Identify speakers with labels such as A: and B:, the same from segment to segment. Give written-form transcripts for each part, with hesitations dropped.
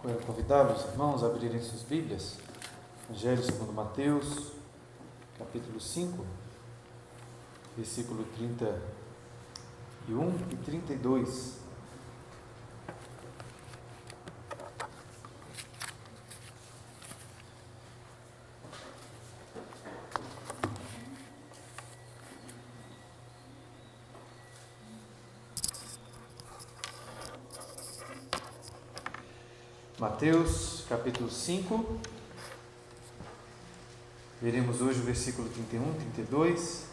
A: Quero convidar os irmãos a abrirem suas Bíblias, Evangelho segundo Mateus, capítulo 5, versículo 31 e 32. Mateus, capítulo 5, veremos hoje o versículo 31 e 32,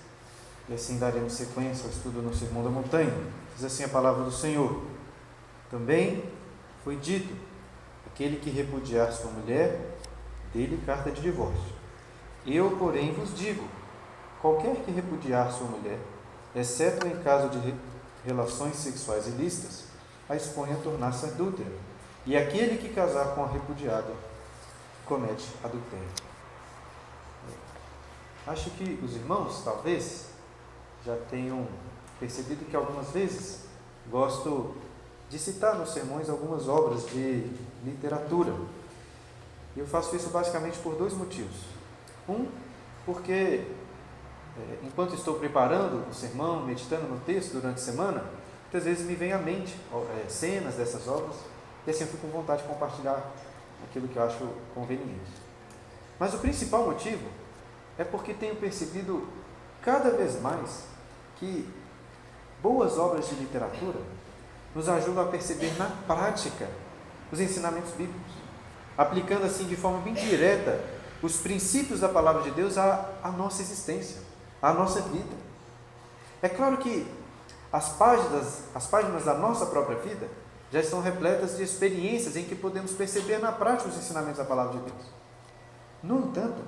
A: e assim daremos sequência ao estudo no Sermão da Montanha. Diz assim a palavra do Senhor: também foi dito, aquele que repudiar sua mulher, dê-lhe carta de divórcio. Eu, porém, vos digo, qualquer que repudiar sua mulher, exceto em caso de relações sexuais ilícitas, a expõe a tornar-se adúltera. E aquele que casar com a repudiada comete adultério. Acho que os irmãos, talvez, já tenham percebido que algumas vezes gosto de citar nos sermões algumas obras de literatura. E eu faço isso basicamente por dois motivos. Um, porque enquanto estou preparando o sermão, meditando no texto durante a semana, muitas vezes me vem à mente cenas dessas obras, e assim eu fico com vontade de compartilhar aquilo que eu acho conveniente. Mas o principal motivo é porque tenho percebido cada vez mais que boas obras de literatura nos ajudam a perceber na prática os ensinamentos bíblicos, aplicando assim de forma bem direta os princípios da palavra de Deus à nossa existência, à nossa vida. É claro que as páginas da nossa própria vida já estão repletas de experiências em que podemos perceber na prática os ensinamentos da palavra de Deus. No entanto,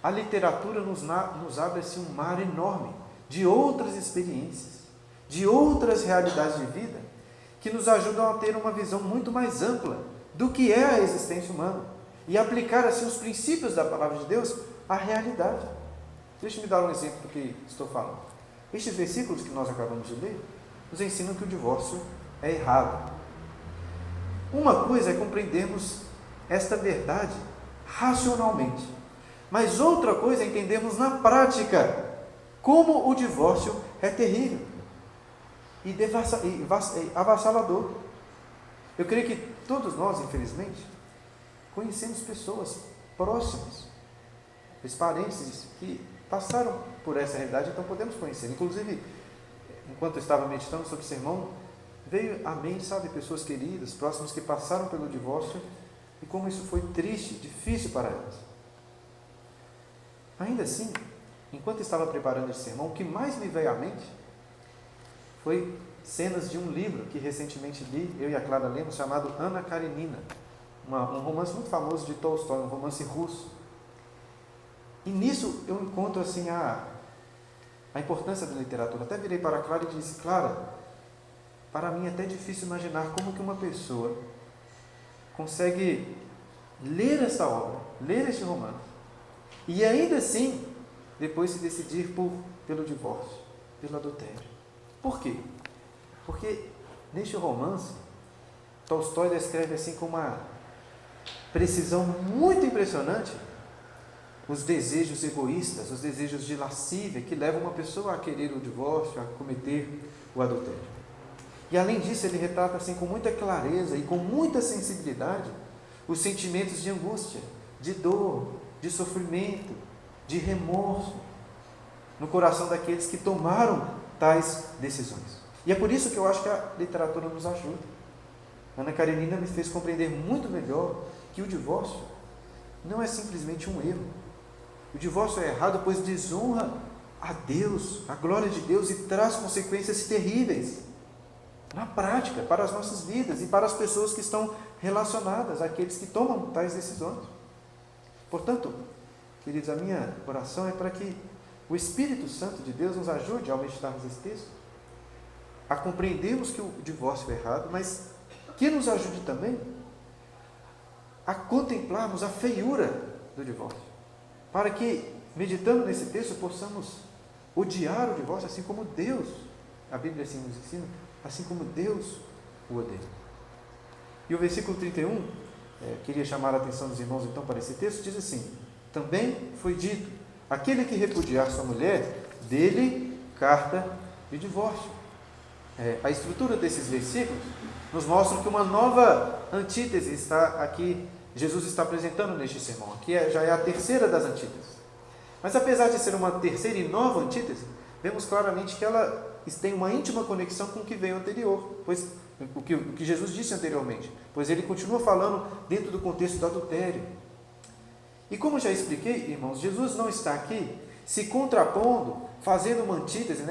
A: a literatura nos abre assim um mar enorme de outras experiências, de outras realidades de vida, que nos ajudam a ter uma visão muito mais ampla do que é a existência humana e aplicar assim os princípios da palavra de Deus à realidade. Deixe-me dar um exemplo do que estou falando. Estes versículos que nós acabamos de ler nos ensinam que o divórcio é errado. Uma coisa é compreendermos esta verdade racionalmente, mas outra coisa é entendermos na prática como o divórcio é terrível e avassalador. Eu creio que todos nós, infelizmente, conhecemos pessoas próximas, parentes que passaram por essa realidade, então podemos conhecer. Inclusive, enquanto eu estava meditando sobre o sermão, veio à mente, pessoas queridas, próximas que passaram pelo divórcio e como isso foi triste, difícil para elas. Ainda assim, enquanto estava preparando esse sermão, o que mais me veio à mente foi cenas de um livro que recentemente li, eu e a Clara lemos, chamado Anna Karenina, um romance muito famoso de Tolstói, um romance russo. E nisso eu encontro assim a importância da literatura. Até virei para a Clara e disse: Clara, para mim é até difícil imaginar como que uma pessoa consegue ler essa obra, ler este romance, e ainda assim, depois se decidir pelo divórcio, pelo adultério. Por quê? Porque neste romance, Tolstói descreve assim com uma precisão muito impressionante os desejos egoístas, os desejos de lascívia que levam uma pessoa a querer o divórcio, a cometer o adultério. E além disso, ele retrata assim com muita clareza e com muita sensibilidade os sentimentos de angústia, de dor, de sofrimento, de remorso no coração daqueles que tomaram tais decisões. E é por isso que eu acho que a literatura nos ajuda. Anna Karenina me fez compreender muito melhor que o divórcio não é simplesmente um erro. O divórcio é errado pois desonra a Deus, a glória de Deus, e traz consequências terríveis na prática, para as nossas vidas e para as pessoas que estão relacionadas, aqueles que tomam tais decisões. Portanto, queridos, a minha oração é para que o Espírito Santo de Deus nos ajude, ao meditarmos esse texto, a compreendermos que o divórcio é errado, mas que nos ajude também a contemplarmos a feiura do divórcio, para que, meditando nesse texto, possamos odiar o divórcio assim como Deus, a Bíblia assim nos ensina, assim como Deus o odeia. E o versículo 31, queria chamar a atenção dos irmãos então para esse texto, diz assim: também foi dito, aquele que repudiar sua mulher, dele carta de divórcio. A estrutura desses versículos nos mostra que uma nova antítese está aqui, Jesus está apresentando neste sermão. Aqui já é a terceira das antíteses. Mas apesar de ser uma terceira e nova antítese, vemos claramente que ela tem uma íntima conexão com o que veio anterior, pois o que Jesus disse anteriormente, pois ele continua falando dentro do contexto do adultério. E como já expliquei, irmãos, Jesus não está aqui se contrapondo, fazendo uma antítese,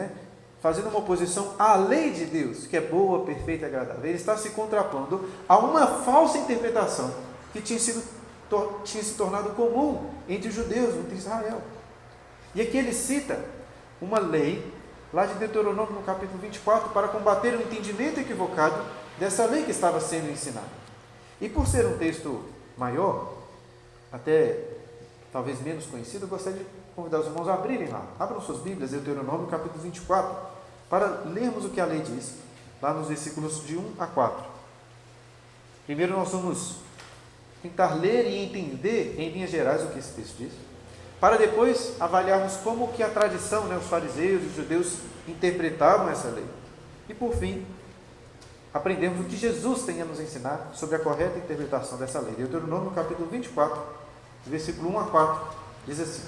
A: fazendo uma oposição à lei de Deus, que é boa, perfeita e agradável. Ele está se contrapondo a uma falsa interpretação que tinha se tornado comum entre os judeus, entre Israel. E aqui ele cita uma lei, lá de Deuteronômio, no capítulo 24, para combater o entendimento equivocado dessa lei que estava sendo ensinada. E por ser um texto maior, até talvez menos conhecido, eu gostaria de convidar os irmãos a abrirem lá. Abram suas Bíblias, Deuteronômio, capítulo 24, para lermos o que a lei diz, lá nos versículos de 1 a 4. Primeiro nós vamos tentar ler e entender, em linhas gerais, o que esse texto diz, para depois avaliarmos como que a tradição, os fariseus, os judeus interpretavam essa lei. E por fim, aprendemos o que Jesus tem a nos ensinar sobre a correta interpretação dessa lei. Deuteronômio capítulo 24, versículo 1 a 4, diz assim: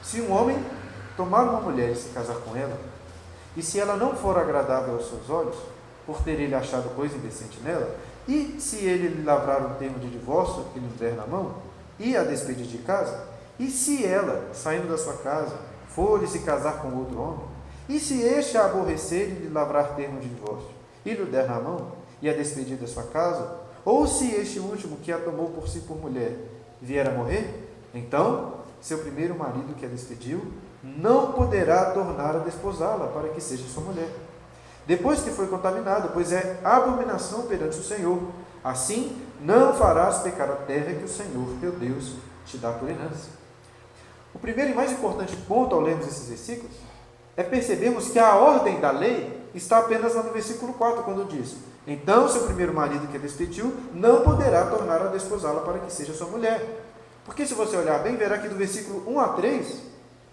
A: se um homem tomar uma mulher e se casar com ela, e se ela não for agradável aos seus olhos, por ter ele achado coisa indecente nela, e se ele lhe lavrar um termo de divórcio e lhe der na mão, e a despedir de casa, e se ela, saindo da sua casa, for se casar com outro homem, e se este a aborrecer e lhe lavrar termo de divórcio, e lhe der na mão, e a despedir da sua casa, ou se este último que a tomou por si por mulher vier a morrer, então seu primeiro marido que a despediu não poderá tornar a desposá-la para que seja sua mulher, depois que foi contaminado, pois é abominação perante o Senhor. Assim não farás pecar a terra que o Senhor teu Deus te dá por herança. O primeiro e mais importante ponto ao lermos esses versículos é percebermos que a ordem da lei está apenas lá no versículo 4, quando diz: então seu primeiro marido que a despediu não poderá tornar a desposá-la para que seja sua mulher. Porque se você olhar bem, verá que do versículo 1 a 3,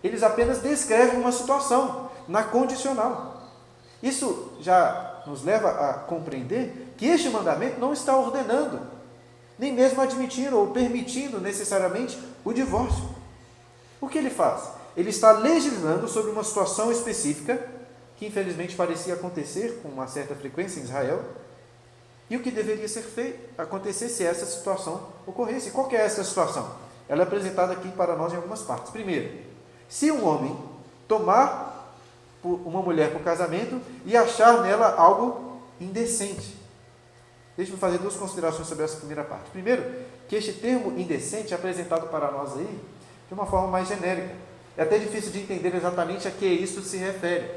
A: eles apenas descrevem uma situação, na condicional. Isso já nos leva a compreender que este mandamento não está ordenando, nem mesmo admitindo ou permitindo necessariamente o divórcio. O que ele faz? Ele está legislando sobre uma situação específica, que infelizmente parecia acontecer com uma certa frequência em Israel, e o que deveria ser feito, acontecer se essa situação ocorresse. Qual que é essa situação? Ela é apresentada aqui para nós em algumas partes. Primeiro, se um homem tomar uma mulher por casamento e achar nela algo indecente. Deixe-me fazer duas considerações sobre essa primeira parte. Primeiro, que este termo indecente é apresentado para nós aí de uma forma mais genérica. É até difícil de entender exatamente a que isso se refere.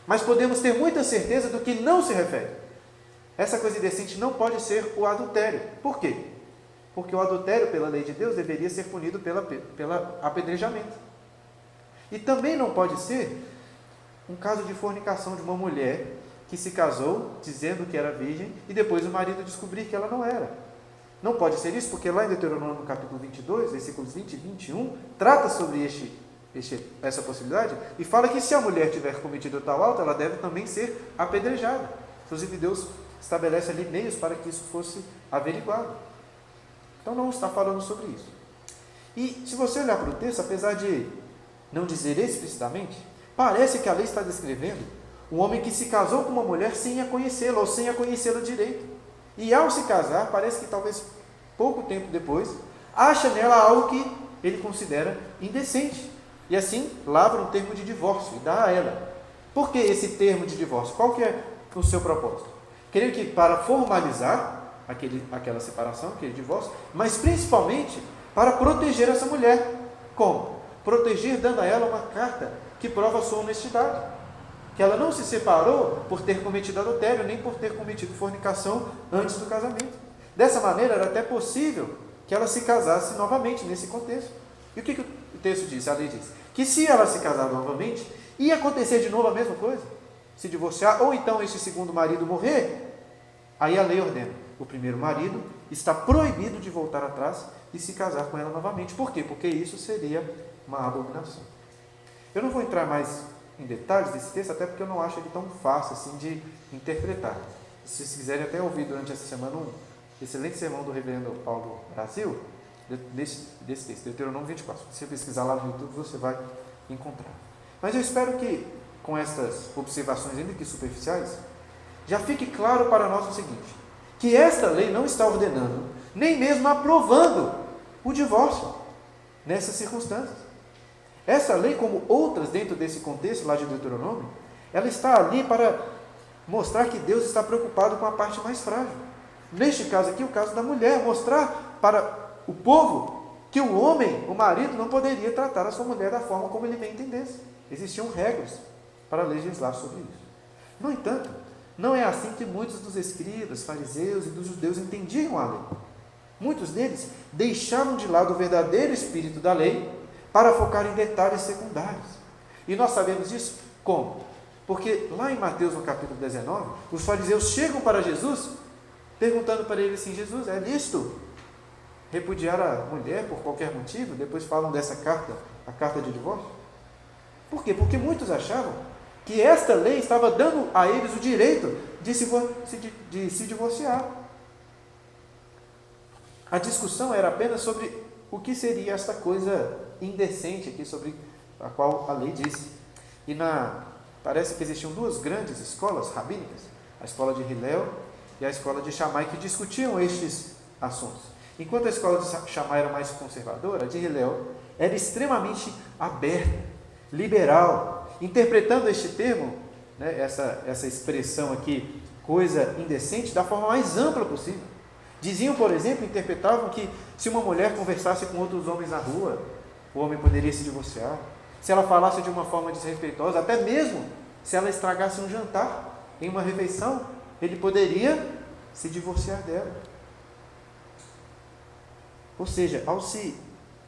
A: Mas podemos ter muita certeza do que não se refere. Essa coisa indecente não pode ser o adultério. Por quê? Porque o adultério, pela lei de Deus, deveria ser punido pela apedrejamento. E também não pode ser um caso de fornicação de uma mulher que se casou dizendo que era virgem e depois o marido descobrir que ela não era. Não pode ser isso, porque lá em Deuteronômio, no capítulo 22, versículos 20 e 21, trata sobre essa possibilidade e fala que se a mulher tiver cometido tal ato, ela deve também ser apedrejada. Inclusive, Deus estabelece ali meios para que isso fosse averiguado. Então, não está falando sobre isso. E se você olhar para o texto, apesar de não dizer explicitamente, parece que a lei está descrevendo um homem que se casou com uma mulher sem a conhecê-la ou sem a conhecê-la direito. E ao se casar, parece que talvez pouco tempo depois, acha nela algo que ele considera indecente. E assim, lavra um termo de divórcio e dá a ela. Por que esse termo de divórcio? Qual que é o seu propósito? Creio que para formalizar aquela separação, aquele divórcio, mas principalmente para proteger essa mulher. Como? Proteger dando a ela uma carta que prova a sua honestidade. Que ela não se separou por ter cometido adultério, nem por ter cometido fornicação antes do casamento. Dessa maneira, era até possível que ela se casasse novamente nesse contexto. E o que o texto diz? A lei diz que se ela se casar novamente, ia acontecer de novo a mesma coisa. Se divorciar, ou então este segundo marido morrer, aí a lei ordena: o primeiro marido, está proibido de voltar atrás e se casar com ela novamente. Por quê? Porque isso seria uma abominação. Eu não vou entrar mais em detalhes desse texto, até porque eu não acho ele tão fácil assim de interpretar. Se vocês quiserem até ouvir durante essa semana um excelente sermão do reverendo Paulo Brasil, desse texto, Deuteronômio 24. Se você pesquisar lá no YouTube, você vai encontrar. Mas eu espero que, com essas observações ainda que superficiais, já fique claro para nós o seguinte, que esta lei não está ordenando, nem mesmo aprovando o divórcio nessas circunstâncias. Essa lei, como outras dentro desse contexto lá de Deuteronômio, ela está ali para mostrar que Deus está preocupado com a parte mais frágil. Neste caso aqui, o caso da mulher, mostrar para o povo que o homem, o marido, não poderia tratar a sua mulher da forma como ele bem entendesse. Existiam regras para legislar sobre isso. No entanto, não é assim que muitos dos escribas, fariseus e dos judeus entendiam a lei. Muitos deles deixavam de lado o verdadeiro espírito da lei para focar em detalhes secundários. E nós sabemos disso como? Porque lá em Mateus, no capítulo 19, os fariseus chegam para Jesus, perguntando para ele assim, Jesus, é lícito repudiar a mulher por qualquer motivo? Depois falam dessa carta, a carta de divórcio. Por quê? Porque muitos achavam que esta lei estava dando a eles o direito de se divorciar. A discussão era apenas sobre o que seria esta coisa indecente aqui, sobre a qual a lei disse. E parece que existiam duas grandes escolas rabínicas, a escola de Hillel e a escola de Shammai, que discutiam estes assuntos. Enquanto a escola de Shammai era mais conservadora, a de Hillel era extremamente aberta, liberal, interpretando este termo, né, essa expressão aqui, coisa indecente, da forma mais ampla possível. Diziam, por exemplo, interpretavam que se uma mulher conversasse com outros homens na rua, o homem poderia se divorciar. Se ela falasse de uma forma desrespeitosa, até mesmo se ela estragasse um jantar em uma refeição, ele poderia se divorciar dela. Ou seja, ao se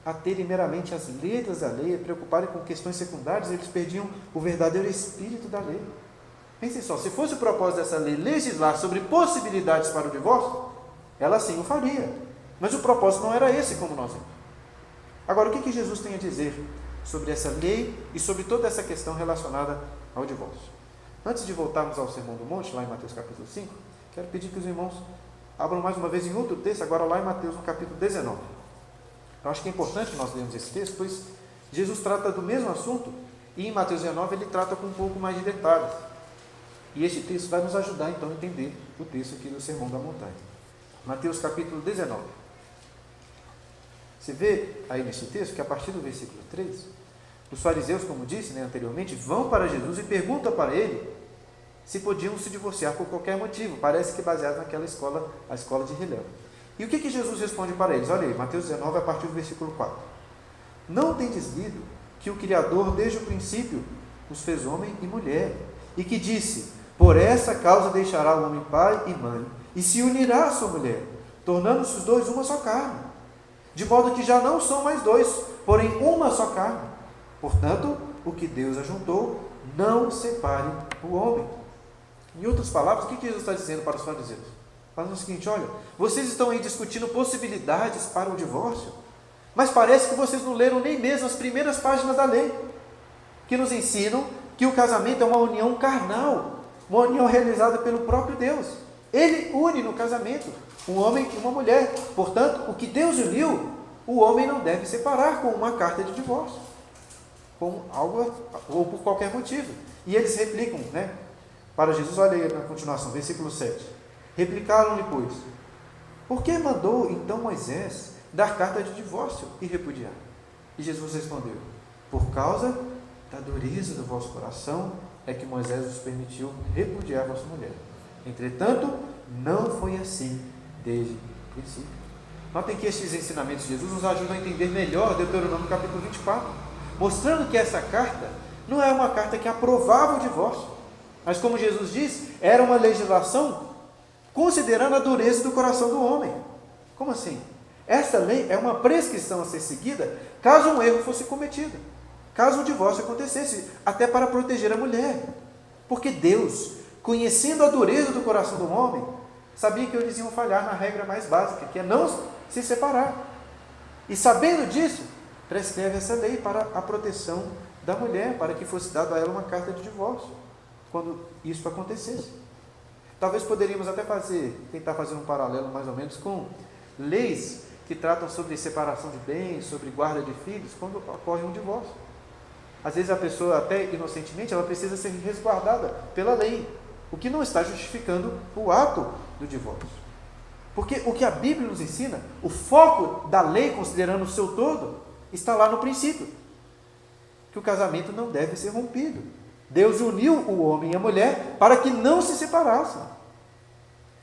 A: aterem meramente às letras da lei, preocuparem com questões secundárias, eles perdiam o verdadeiro espírito da lei. Pensem só, se fosse o propósito dessa lei legislar sobre possibilidades para o divórcio, ela sim o faria. Mas o propósito não era esse, como nós vemos. Agora, o que Jesus tem a dizer sobre essa lei e sobre toda essa questão relacionada ao divórcio? Antes de voltarmos ao Sermão do Monte, lá em Mateus capítulo 5, quero pedir que os irmãos abram mais uma vez em outro texto, agora lá em Mateus no capítulo 19. Eu acho que é importante nós lermos esse texto, pois Jesus trata do mesmo assunto e em Mateus 19 ele trata com um pouco mais de detalhes. E este texto vai nos ajudar então a entender o texto aqui do Sermão da Montanha. Mateus capítulo 19. Você vê aí nesse texto que a partir do versículo 3, os fariseus, como disse anteriormente, vão para Jesus e perguntam para ele se podiam se divorciar por qualquer motivo. Parece que baseado naquela escola, a escola de Hillel. E o que Jesus responde para eles? Olha aí, Mateus 19, a partir do versículo 4. Não tendes lido que o Criador, desde o princípio, os fez homem e mulher, e que disse, por essa causa deixará o homem pai e mãe, e se unirá à sua mulher, tornando-se os dois uma só carne. De modo que já não são mais dois, porém uma só carne. Portanto, o que Deus ajuntou, não separe o homem. Em outras palavras, o que Jesus está dizendo para os fariseus? Falando o seguinte, olha, vocês estão aí discutindo possibilidades para o divórcio, mas parece que vocês não leram nem mesmo as primeiras páginas da lei, que nos ensinam que o casamento é uma união carnal, uma união realizada pelo próprio Deus. Ele une no casamento um homem e uma mulher. Portanto, o que Deus uniu, o homem não deve separar com uma carta de divórcio, com algo ou por qualquer motivo. E eles replicam, para Jesus, olha aí na continuação, versículo 7. Replicaram-lhe, pois, por que mandou então Moisés dar carta de divórcio e repudiar? E Jesus respondeu, por causa da dureza do vosso coração é que Moisés vos permitiu repudiar vossa mulher. Entretanto, não foi assim desde o princípio. Notem que estes ensinamentos de Jesus nos ajudam a entender melhor Deuteronômio capítulo 24, mostrando que essa carta não é uma carta que aprovava o divórcio, mas como Jesus diz, era uma legislação considerando a dureza do coração do homem. Como assim? Essa lei é uma prescrição a ser seguida caso um erro fosse cometido, caso o divórcio acontecesse, até para proteger a mulher. Porque Deus, conhecendo a dureza do coração do homem, sabia que eles iam falhar na regra mais básica, que é não se separar. E sabendo disso, prescreve essa lei para a proteção da mulher, para que fosse dado a ela uma carta de divórcio, quando isso acontecesse. Talvez poderíamos até tentar fazer um paralelo mais ou menos com leis que tratam sobre separação de bens, sobre guarda de filhos, quando ocorre um divórcio. Às vezes a pessoa, até inocentemente, ela precisa ser resguardada pela lei, o que não está justificando o ato do divórcio. Porque o que a Bíblia nos ensina, o foco da lei, considerando o seu todo, está lá no princípio, que o casamento não deve ser rompido. Deus uniu o homem e a mulher para que não se separassem.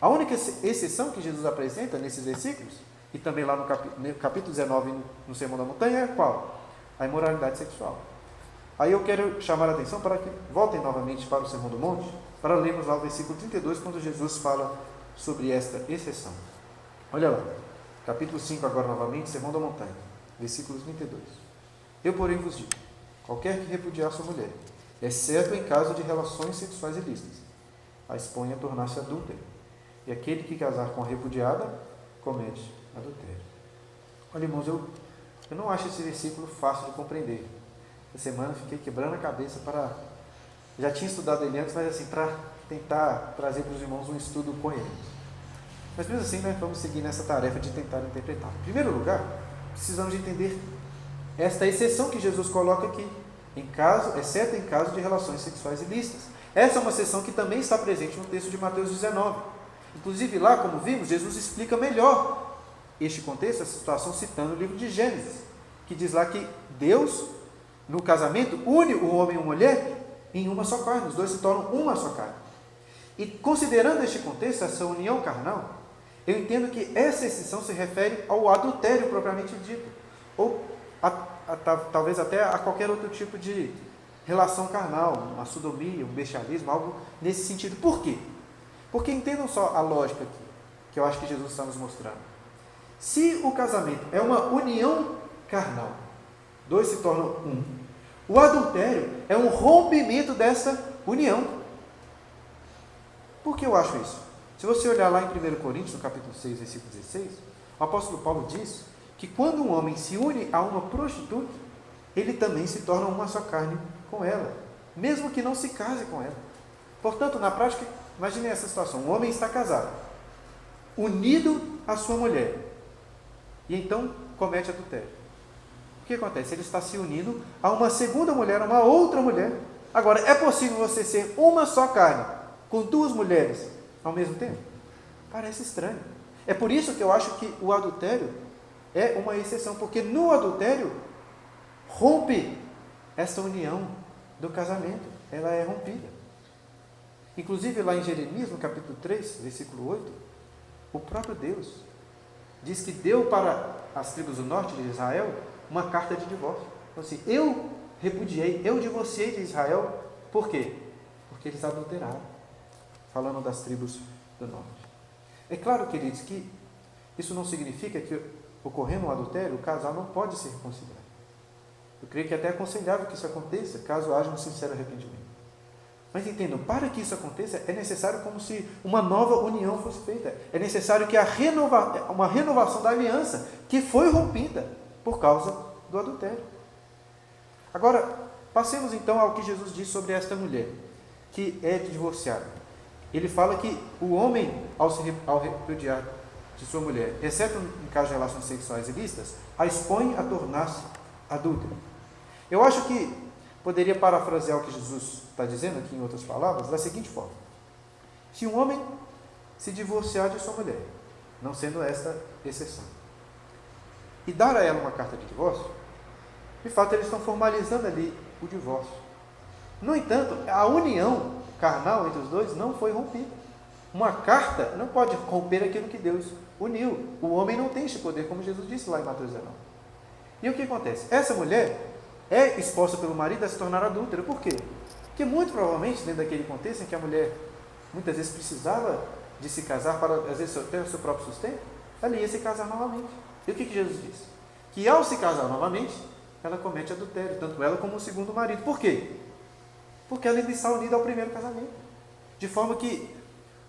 A: A única exceção que Jesus apresenta nesses versículos, e também lá no capítulo 19, no Sermão da Montanha, é qual? A imoralidade sexual. Aí eu quero chamar a atenção para que voltem novamente para o Sermão do Monte, para lermos lá o versículo 32, quando Jesus fala sobre esta exceção. Olha lá, capítulo 5 agora novamente, Sermão da Montanha, versículo 32. Eu, porém, vos digo, qualquer que repudiar sua mulher, exceto em caso de relações sexuais ilícitas, a expõe a tornar-se adúltero, e aquele que casar com a repudiada, comete adultério. Olha, irmãos, eu não acho esse versículo fácil de compreender. Essa semana fiquei quebrando a cabeça para... Já tinha estudado ele antes, mas assim, para tentar trazer para os irmãos um estudo coerente. Mas mesmo assim, nós vamos seguir nessa tarefa de tentar interpretar. Em primeiro lugar, precisamos de entender esta exceção que Jesus coloca aqui, exceto em caso de relações sexuais ilícitas. Essa é uma exceção que também está presente no texto de Mateus 19. Inclusive lá, como vimos, Jesus explica melhor este contexto, essa situação, citando o livro de Gênesis, que diz lá que Deus, no casamento, une o homem e a mulher em uma só carne, os dois se tornam uma só carne. E considerando este contexto, essa união carnal, eu entendo que essa exceção se refere ao adultério propriamente dito, ou talvez até a qualquer outro tipo de relação carnal, uma sodomia, um bestialismo, algo nesse sentido. Por quê? Porque entendam só a lógica aqui, que eu acho que Jesus está nos mostrando. Se o casamento é uma união carnal, dois se tornam um, o adultério é um rompimento dessa união. Por que eu acho isso? Se você olhar lá em 1 Coríntios, no capítulo 6, versículo 16, o apóstolo Paulo diz que quando um homem se une a uma prostituta, ele também se torna uma só carne com ela, mesmo que não se case com ela. Portanto, na prática, imagine essa situação: um homem está casado, unido à sua mulher, e então comete adultério. O que acontece? Ele está se unindo a uma segunda mulher, a uma outra mulher. Agora, é possível você ser uma só carne com duas mulheres ao mesmo tempo? Parece estranho. É por isso que eu acho que o adultério é uma exceção, porque no adultério rompe essa união do casamento, ela é rompida. Inclusive lá em Jeremias, no capítulo 3, versículo 8, o próprio Deus diz que deu para as tribos do norte de Israel uma carta de divórcio. Então assim, eu repudiei, eu divorciei de Israel. Por quê? Porque eles adulteraram, falando das tribos do norte. É claro, queridos, que isso não significa que, ocorrendo um adultério, o casal não pode ser reconciliado. Eu creio que é até aconselhável que isso aconteça, caso haja um sincero arrependimento. Mas entendam, para que isso aconteça, é necessário como se uma nova união fosse feita. É necessário que uma renovação da aliança que foi rompida por causa do adultério. Agora, passemos então ao que Jesus diz sobre esta mulher, que é divorciada. Ele fala que o homem, ao repudiar de sua mulher, exceto em caso de relações sexuais ilícitas, a expõe a tornar-se adúltera. Eu acho que poderia parafrasear o que Jesus está dizendo aqui em outras palavras, da seguinte forma: se um homem se divorciar de sua mulher, não sendo esta exceção, e dar a ela uma carta de divórcio, de fato eles estão formalizando ali o divórcio. No entanto, a união carnal entre os dois não foi rompida. Uma carta não pode romper aquilo que Deus uniu. O homem não tem este poder, como Jesus disse lá em Mateus 19. E o que acontece? Essa mulher é exposta pelo marido a se tornar adúltera. Por quê? Porque muito provavelmente, dentro daquele contexto em que a mulher muitas vezes precisava de se casar para, às vezes, ter o seu próprio sustento, ela ia se casar novamente. E o que Jesus disse? Que ao se casar novamente, ela comete adultério, tanto ela como o segundo marido. Por quê? Porque ela ainda está unida ao primeiro casamento. De forma que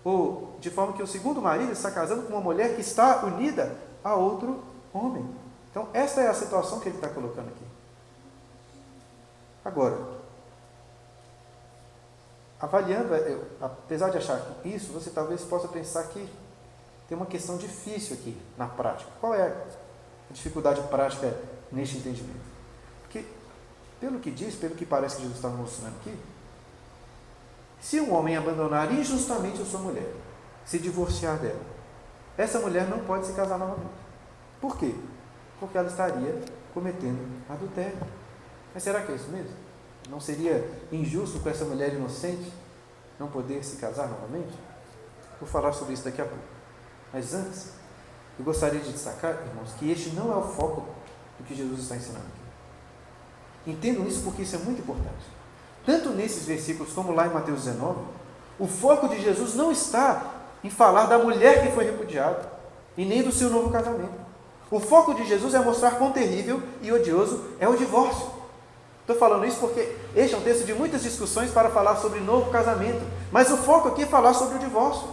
A: ou de forma que o segundo marido está casando com uma mulher que está unida a outro homem. Então, esta é a situação que ele está colocando aqui. Agora, avaliando, apesar de achar isso, você talvez possa pensar que tem uma questão difícil aqui na prática. Qual é a dificuldade prática neste entendimento? Porque, pelo que diz, pelo que parece que Jesus está mostrando aqui, se um homem abandonar injustamente a sua mulher, se divorciar dela, essa mulher não pode se casar novamente. Por quê? Porque ela estaria cometendo adultério. Mas será que é isso mesmo? Não seria injusto com essa mulher inocente não poder se casar novamente? Vou falar sobre isso daqui a pouco. Mas antes, eu gostaria de destacar, irmãos, que este não é o foco do que Jesus está ensinando aqui. Entendam isso porque isso é muito importante. Tanto nesses versículos como lá em Mateus 19, o foco de Jesus não está em falar da mulher que foi repudiada e nem do seu novo casamento. O foco de Jesus é mostrar quão terrível e odioso é o divórcio. Estou falando isso porque este é um texto de muitas discussões para falar sobre novo casamento, mas o foco aqui é falar sobre o divórcio.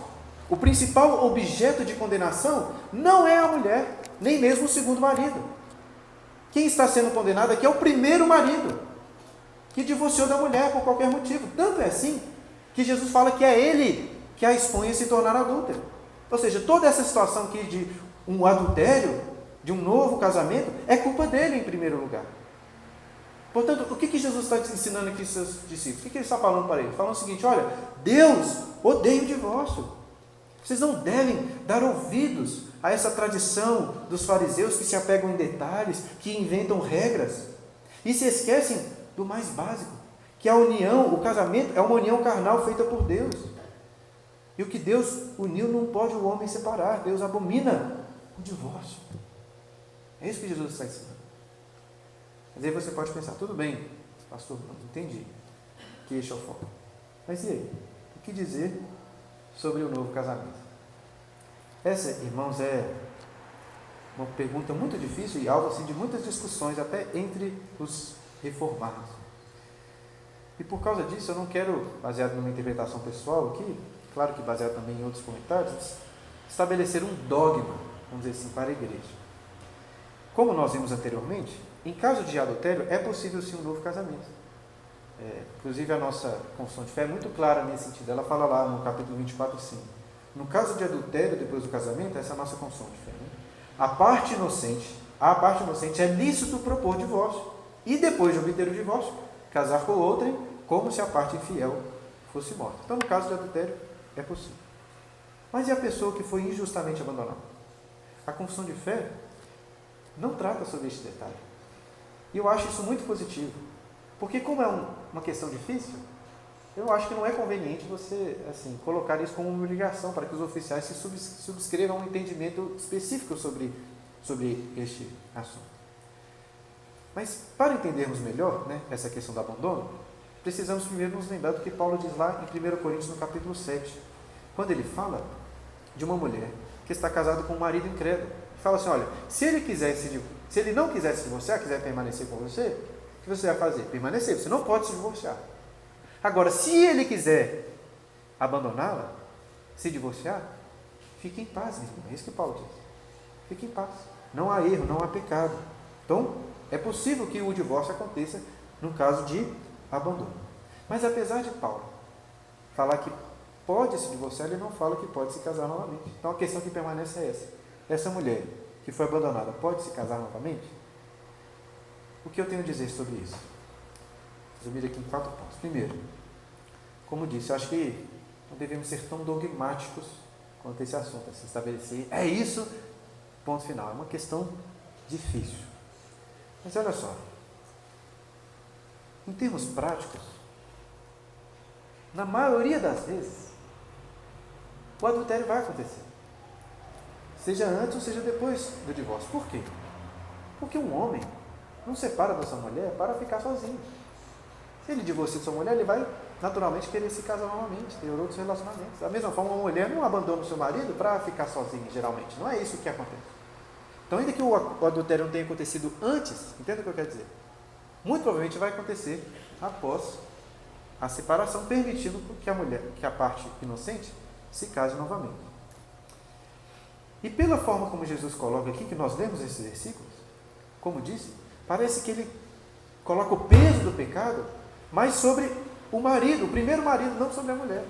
A: O principal objeto de condenação não é a mulher, nem mesmo o segundo marido. Quem está sendo condenado aqui é o primeiro marido, que divorciou da mulher por qualquer motivo. Tanto é assim que Jesus fala que é ele que a expõe a se tornar adúltero. Ou seja, toda essa situação aqui de um adultério, de um novo casamento, é culpa dele em primeiro lugar. Portanto, o que Jesus está ensinando aqui aos seus discípulos? O que ele está falando para eles? Falando o seguinte: olha, Deus odeia o divórcio. Vocês não devem dar ouvidos a essa tradição dos fariseus que se apegam em detalhes, que inventam regras e se esquecem do mais básico, que a união, o casamento é uma união carnal feita por Deus. E o que Deus uniu não pode o homem separar. Deus abomina o divórcio. É isso que Jesus está ensinando. Mas aí você pode pensar: tudo bem, pastor, entendi que este é o foco. Mas e aí? O que dizer sobre o novo casamento? Essa, irmãos, é uma pergunta muito difícil e alvo assim, de muitas discussões, até entre os reformados. E por causa disso, eu não quero, baseado numa interpretação pessoal aqui, claro que baseado também em outros comentários, estabelecer um dogma, vamos dizer assim, para a igreja. Como nós vimos anteriormente, em caso de adultério, é possível sim um novo casamento. Inclusive a nossa confissão de fé é muito clara nesse sentido. Ela fala lá no capítulo 24:5. No caso de adultério depois do casamento, essa é a nossa confissão de fé. Né? A parte inocente é lícito propor divórcio e depois de obter o divórcio, casar com outrem, como se a parte infiel fosse morta. Então, no caso de adultério, é possível. Mas e a pessoa que foi injustamente abandonada? A confissão de fé não trata sobre este detalhe. E eu acho isso muito positivo. Porque como é uma questão difícil, eu acho que não é conveniente você colocar isso como uma obrigação para que os oficiais se subscrevam um entendimento específico sobre este assunto. Mas para entendermos melhor essa questão do abandono, precisamos primeiro nos lembrar do que Paulo diz lá em 1 Coríntios, no capítulo 7, quando ele fala de uma mulher que está casada com um marido incrédulo. Ele fala assim: olha, se ele não quiser se divorciar, quiser permanecer com você, o que você vai fazer? Permanecer, você não pode se divorciar. Agora, se ele quiser abandoná-la, se divorciar, fique em paz, irmão. É isso que Paulo diz. Fique em paz. Não há erro, não há pecado. Então, é possível que o divórcio aconteça no caso de abandono. Mas apesar de Paulo falar que pode se divorciar, ele não fala que pode se casar novamente. Então a questão que permanece é essa. Essa mulher que foi abandonada pode se casar novamente? O que eu tenho a dizer sobre isso? Resumir aqui em 4 pontos. Primeiro, como disse, eu acho que não devemos ser tão dogmáticos quanto a esse assunto, assim, estabelecer, é isso, ponto final. É uma questão difícil. Mas olha só, em termos práticos, na maioria das vezes, o adultério vai acontecer. Seja antes ou seja depois do divórcio. Por quê? Porque um homem não separa da sua mulher para ficar sozinho. Se ele divorcia sua mulher, ele vai naturalmente querer se casar novamente, ter outros relacionamentos. Da mesma forma, uma mulher não abandona o seu marido para ficar sozinha, geralmente. Não é isso que acontece. Então, ainda que o adultério não tenha acontecido antes, entenda o que eu quero dizer? Muito provavelmente vai acontecer após a separação, permitindo que a parte inocente se case novamente. E pela forma como Jesus coloca aqui, que nós lemos esses versículos, como disse, parece que ele coloca o peso do pecado mais sobre o marido, o primeiro marido, não sobre a mulher.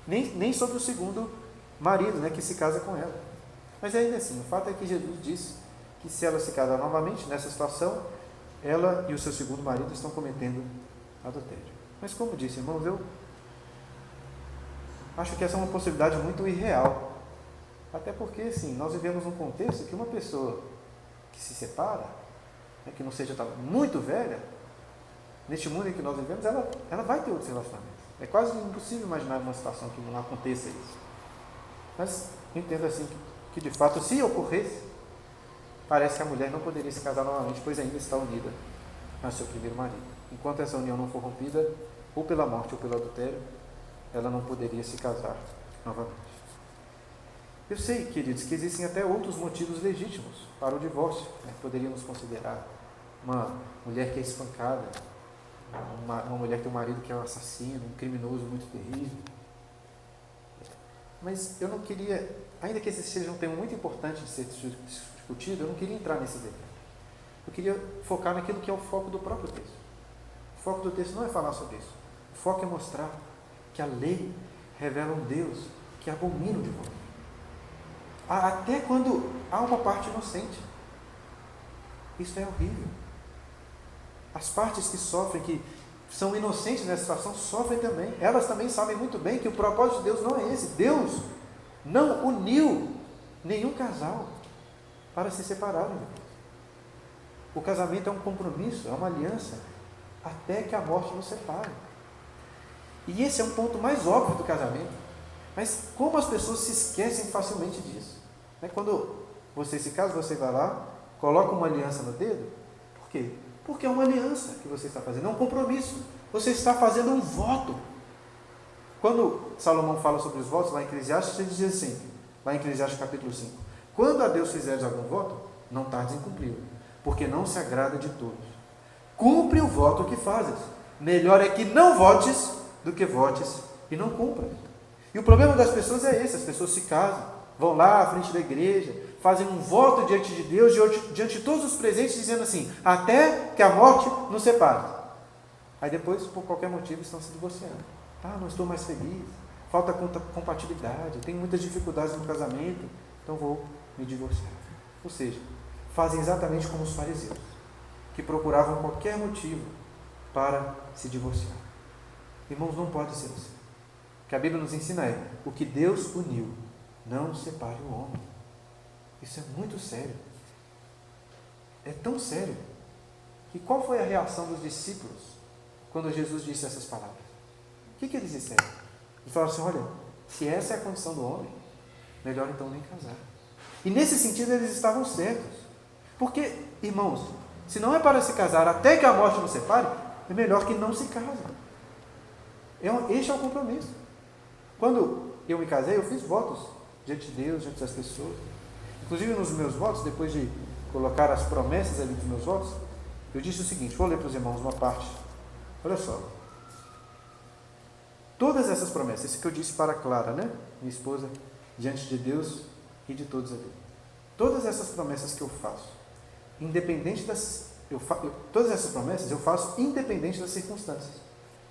A: Nem sobre o segundo marido, né, que se casa com ela. Mas ainda assim, o fato é que Jesus disse que se ela se casar novamente, nessa situação, ela e o seu segundo marido estão cometendo adultério. Mas como disse, irmãos, eu acho que essa é uma possibilidade muito irreal. Até porque, assim, nós vivemos num contexto que uma pessoa que se separa, né, que não seja muito velha, neste mundo em que nós vivemos, ela vai ter outros relacionamentos. É quase impossível imaginar uma situação que não aconteça isso. Mas eu entendo assim que de fato, se ocorresse, parece que a mulher não poderia se casar novamente, pois ainda está unida ao seu primeiro marido. Enquanto essa união não for rompida, ou pela morte ou pelo adultério, ela não poderia se casar novamente. Eu sei, queridos, que existem até outros motivos legítimos para o divórcio, né? Poderíamos considerar uma mulher que é espancada, uma mulher que tem um marido que é um assassino, um criminoso muito terrível. Mas eu não queria, ainda que esse seja um tema muito importante de ser discutido, eu não queria entrar nesse detalhe. Eu queria focar naquilo que é o foco do próprio texto. O foco do texto não é falar sobre isso. O foco é mostrar que a lei revela um Deus que abomina o divórcio. Até quando há uma parte inocente. Isso é horrível. As partes que sofrem, que são inocentes nessa situação, sofrem também. Elas também sabem muito bem que o propósito de Deus não é esse. Deus não uniu nenhum casal para se separarem. O casamento é um compromisso, é uma aliança, até que a morte nos separe. E esse é um ponto mais óbvio do casamento. Mas como as pessoas se esquecem facilmente disso? Quando você se casa, você vai lá, coloca uma aliança no dedo. Por quê? Porque é uma aliança que você está fazendo, é um compromisso. Você está fazendo um voto. Quando Salomão fala sobre os votos, lá em Eclesiastes, ele diz assim, lá em Eclesiastes capítulo 5, quando a Deus fizeres algum voto, não tardes em cumpri-lo, porque não se agrada de todos. Cumpre o voto que fazes. Melhor é que não votes do que votes e não cumpras. E o problema das pessoas é esse, as pessoas se casam, vão lá à frente da igreja, fazem um voto diante de Deus, diante de todos os presentes, dizendo assim, até que a morte nos separe. Aí depois, por qualquer motivo, estão se divorciando. Não estou mais feliz, falta compatibilidade, tenho muitas dificuldades no casamento, então vou me divorciar. Ou seja, fazem exatamente como os fariseus, que procuravam qualquer motivo para se divorciar. Irmãos, não pode ser assim. O que a Bíblia nos ensina é, o que Deus uniu, não separe o homem. Isso é muito sério. É tão sério que qual foi a reação dos discípulos quando Jesus disse essas palavras? O que eles disseram? Eles falaram assim, olha, se essa é a condição do homem, melhor então nem casar. E nesse sentido eles estavam certos. Porque, irmãos, se não é para se casar até que a morte nos separe, é melhor que não se case. Este é o compromisso. Quando eu me casei, eu fiz votos diante de Deus, diante das pessoas. Inclusive nos meus votos, depois de colocar as promessas ali dos meus votos, eu disse o seguinte, vou ler para os irmãos uma parte. Olha só. Todas essas promessas, esse que eu disse para Clara, né? Minha esposa, diante de Deus e de todos ali. Todas essas promessas que eu faço, todas essas promessas eu faço independente das circunstâncias.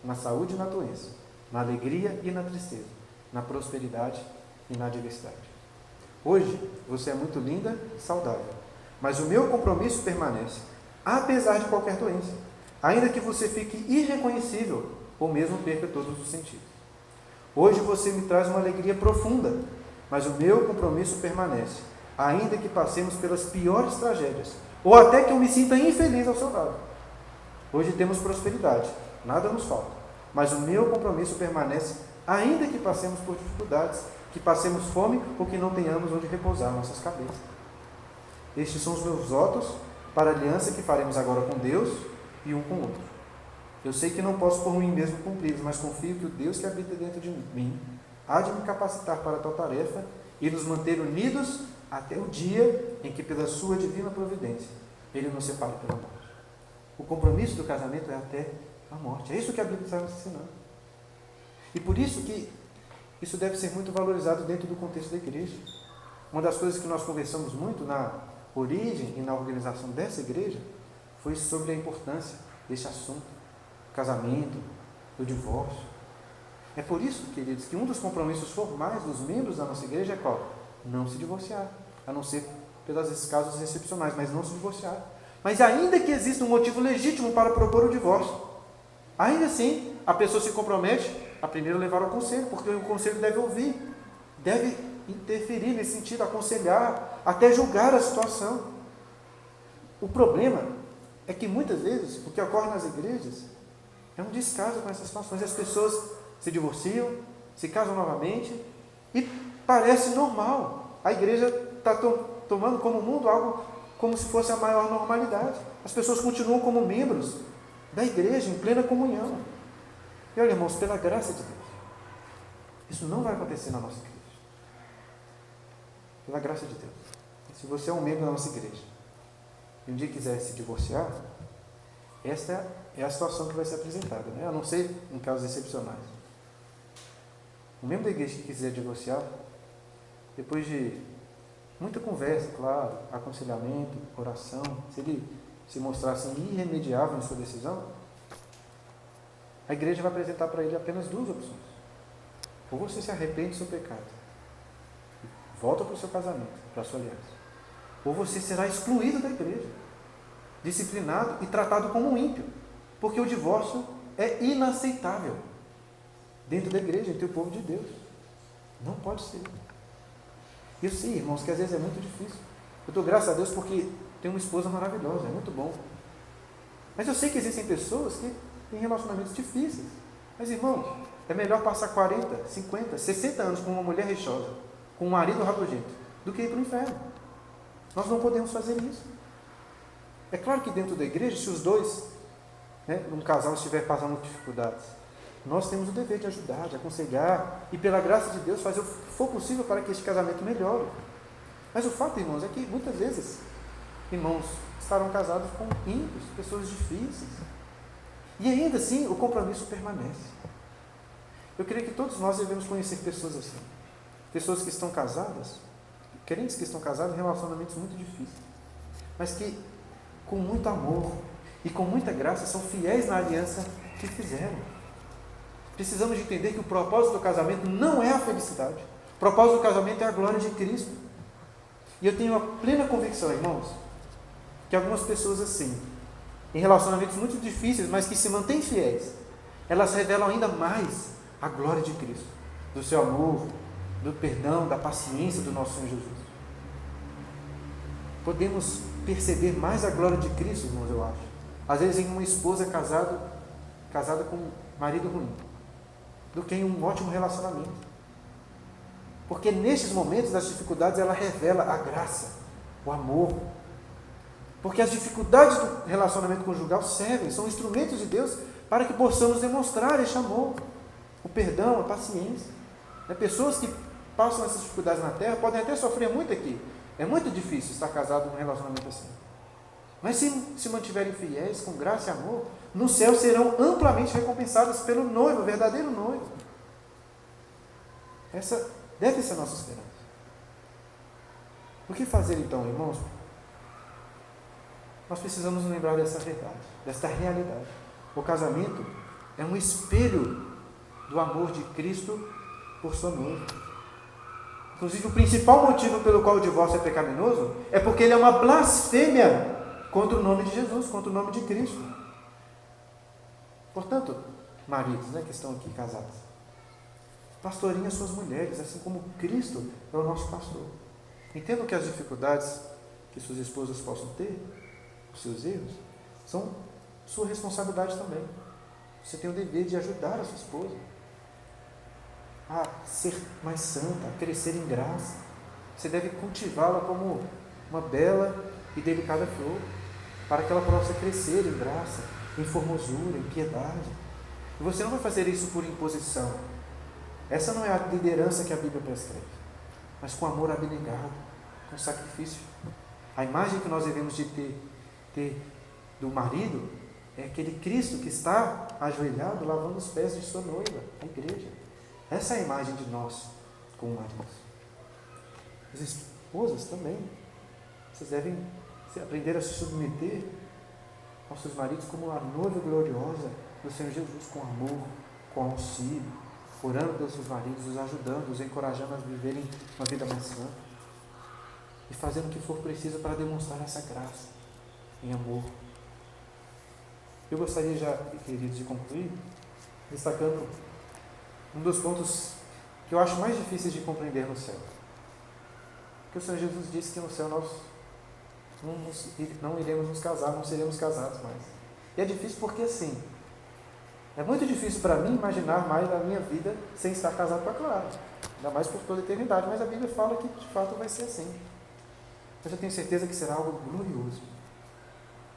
A: Na saúde e na doença, na alegria e na tristeza, na prosperidade e na adversidade. Hoje, você é muito linda e saudável, mas o meu compromisso permanece, apesar de qualquer doença, ainda que você fique irreconhecível ou mesmo perca todos os sentidos. Hoje você me traz uma alegria profunda, mas o meu compromisso permanece, ainda que passemos pelas piores tragédias, ou até que eu me sinta infeliz ao seu lado. Hoje temos prosperidade, nada nos falta, mas o meu compromisso permanece, ainda que passemos por dificuldades, que passemos fome ou que não tenhamos onde repousar nossas cabeças. Estes são os meus votos para a aliança que faremos agora com Deus e um com o outro. Eu sei que não posso por mim mesmo cumpri-los, mas confio que o Deus que habita dentro de mim há de me capacitar para tal tarefa e nos manter unidos até o dia em que, pela sua divina providência, Ele nos separe pela morte. O compromisso do casamento é até a morte. É isso que a Bíblia está nos ensinando. E por isso que, isso deve ser muito valorizado dentro do contexto da igreja. Uma das coisas que nós conversamos muito na origem e na organização dessa igreja foi sobre a importância desse assunto, do casamento, do divórcio. É por isso, queridos, que um dos compromissos formais dos membros da nossa igreja é qual? Não se divorciar, a não ser pelos casos excepcionais, mas não se divorciar. Mas ainda que exista um motivo legítimo para propor o divórcio, ainda assim, a pessoa se compromete a primeiro levar ao conselho, porque o conselho deve ouvir, deve interferir nesse sentido, aconselhar, até julgar a situação. O problema é que muitas vezes o que ocorre nas igrejas é um descaso com essas situações. As pessoas se divorciam, se casam novamente e parece normal. A igreja está tomando como mundo algo como se fosse a maior normalidade. As pessoas continuam como membros da igreja em plena comunhão. E olha, irmãos, pela graça de Deus, isso não vai acontecer na nossa igreja. Pela graça de Deus. Se você é um membro da nossa igreja e um dia quiser se divorciar, esta é a situação que vai ser apresentada, né? A não ser em casos excepcionais. O membro da igreja que quiser divorciar, depois de muita conversa, claro, aconselhamento, oração, se ele se mostrar assim irremediável em sua decisão, a igreja vai apresentar para ele apenas duas opções. Ou você se arrepende do seu pecado, volta para o seu casamento, para a sua aliança. Ou você será excluído da igreja, disciplinado e tratado como um ímpio, porque o divórcio é inaceitável dentro da igreja, entre o povo de Deus. Não pode ser. Eu sei, irmãos, que às vezes é muito difícil. Eu dou graças a Deus porque tenho uma esposa maravilhosa, é muito bom. Mas eu sei que existem pessoas que têm relacionamentos difíceis. Mas, irmãos, é melhor passar 40, 50, 60 anos com uma mulher rixosa, com um marido rabugento, do que ir para o inferno. Nós não podemos fazer isso. É claro que dentro da igreja, se os dois, um casal estiver passando dificuldades, nós temos o dever de ajudar, de aconselhar e, pela graça de Deus, fazer o que for possível para que este casamento melhore. Mas o fato, irmãos, é que muitas vezes irmãos estarão casados com ímpios, pessoas difíceis. E ainda assim, o compromisso permanece. Eu creio que todos nós devemos conhecer pessoas assim. Pessoas que estão casadas, crentes que estão casados em relacionamentos muito difíceis, mas que, com muito amor e com muita graça, são fiéis na aliança que fizeram. Precisamos de entender que o propósito do casamento não é a felicidade. O propósito do casamento é a glória de Cristo. E eu tenho a plena convicção, irmãos, que algumas pessoas assim, em relacionamentos muito difíceis, mas que se mantêm fiéis, elas revelam ainda mais a glória de Cristo, do seu amor, do perdão, da paciência do nosso Senhor Jesus. Podemos perceber mais a glória de Cristo, irmãos, eu acho. Às vezes em uma esposa casada com um marido ruim, do que em um ótimo relacionamento. Porque nestes momentos das dificuldades ela revela a graça, o amor. Porque as dificuldades do relacionamento conjugal servem, são instrumentos de Deus para que possamos demonstrar este amor, o perdão, a paciência. Pessoas que passam essas dificuldades na terra podem até sofrer muito aqui. É muito difícil estar casado num relacionamento assim. Mas se mantiverem fiéis, com graça e amor, no céu serão amplamente recompensadas pelo noivo, o verdadeiro noivo. Essa deve ser a nossa esperança. O que fazer então, irmãos? Nós precisamos nos lembrar dessa verdade, desta realidade. O casamento é um espelho do amor de Cristo por sua noiva. Inclusive, o principal motivo pelo qual o divórcio é pecaminoso é porque ele é uma blasfêmia contra o nome de Jesus, contra o nome de Cristo. Portanto, maridos, que estão aqui casados, pastorem as suas mulheres, assim como Cristo é o nosso pastor. Entendam que as dificuldades que suas esposas possam ter, os seus erros, são sua responsabilidade também. Você tem o dever de ajudar a sua esposa a ser mais santa, a crescer em graça. Você deve cultivá-la como uma bela e delicada flor, para que ela possa crescer em graça, em formosura, em piedade. E você não vai fazer isso por imposição. Essa não é a liderança que a Bíblia prescreve, mas com amor abnegado, com sacrifício. A imagem que nós devemos de ter do marido é aquele Cristo que está ajoelhado, lavando os pés de sua noiva, a igreja. Essa é a imagem de nós como maridos. As esposas também. Vocês devem aprender a se submeter aos seus maridos como uma noiva gloriosa do Senhor Jesus, com amor, com auxílio, orando pelos seus maridos, os ajudando, os encorajando a viverem uma vida mais santa e fazendo o que for preciso para demonstrar essa graça em amor. Eu gostaria já, queridos, de concluir destacando um dos pontos que eu acho mais difíceis de compreender no céu. Que o Senhor Jesus disse que no céu nós não iremos nos casar, não seremos casados mais. E é difícil porque assim, é muito difícil para mim imaginar mais a minha vida sem estar casado com a Clara. Ainda mais por toda a eternidade, mas a Bíblia fala que de fato vai ser assim. Mas eu tenho certeza que será algo glorioso.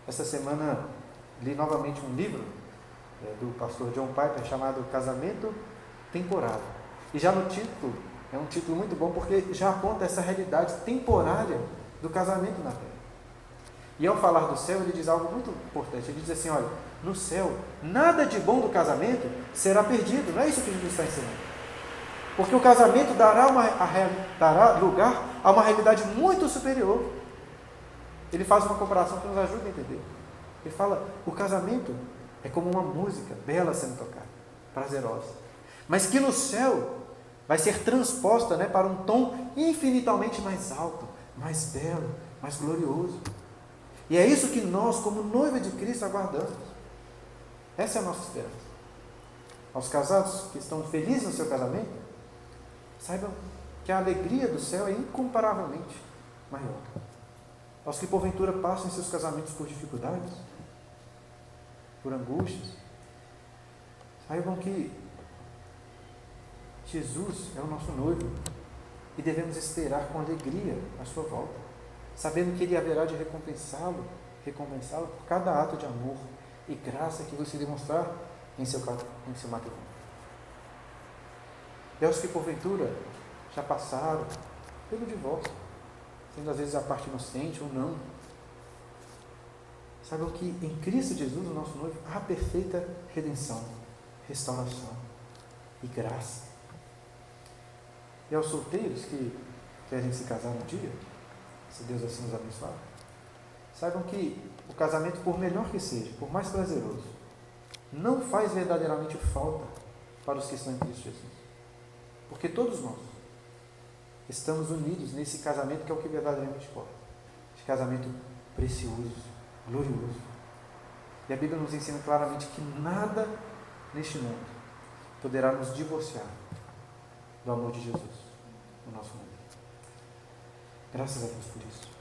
A: Essa semana li novamente um livro do pastor John Piper chamado Casamento Temporário. E já no título, é um título muito bom porque já aponta essa realidade temporária do casamento na terra. E ao falar do céu, ele diz algo muito importante. Ele diz assim, olha, no céu, nada de bom do casamento será perdido. Não é isso que Jesus está ensinando. Porque o casamento dará lugar a uma realidade muito superior. Ele faz uma comparação que nos ajuda a entender. Ele fala, o casamento é como uma música bela sendo tocada, prazerosa. Mas que no céu vai ser transposta para um tom infinitamente mais alto, mais belo, mais glorioso. E é isso que nós, como noiva de Cristo, aguardamos. Essa é a nossa esperança. Aos casados que estão felizes no seu casamento, saibam que a alegria do céu é incomparavelmente maior. Aos que porventura passam em seus casamentos por dificuldades, por angústias, saibam que Jesus é o nosso noivo e devemos esperar com alegria a sua volta, sabendo que Ele haverá de recompensá-lo por cada ato de amor e graça que você demonstrar em seu matrimônio. E aos que porventura já passaram pelo divórcio, sendo às vezes a parte inocente ou não, saibam que em Cristo Jesus, o nosso noivo, há perfeita redenção, restauração e graça. E aos solteiros que querem se casar um dia, se Deus assim nos abençoar, saibam que o casamento, por melhor que seja, por mais prazeroso, não faz verdadeiramente falta para os que estão em Cristo Jesus. Porque todos nós estamos unidos nesse casamento que é o que verdadeiramente importa. Esse casamento precioso, glorioso. E a Bíblia nos ensina claramente que nada neste mundo poderá nos divorciar do amor de Jesus, o nosso mundo. Graças a Deus por isso.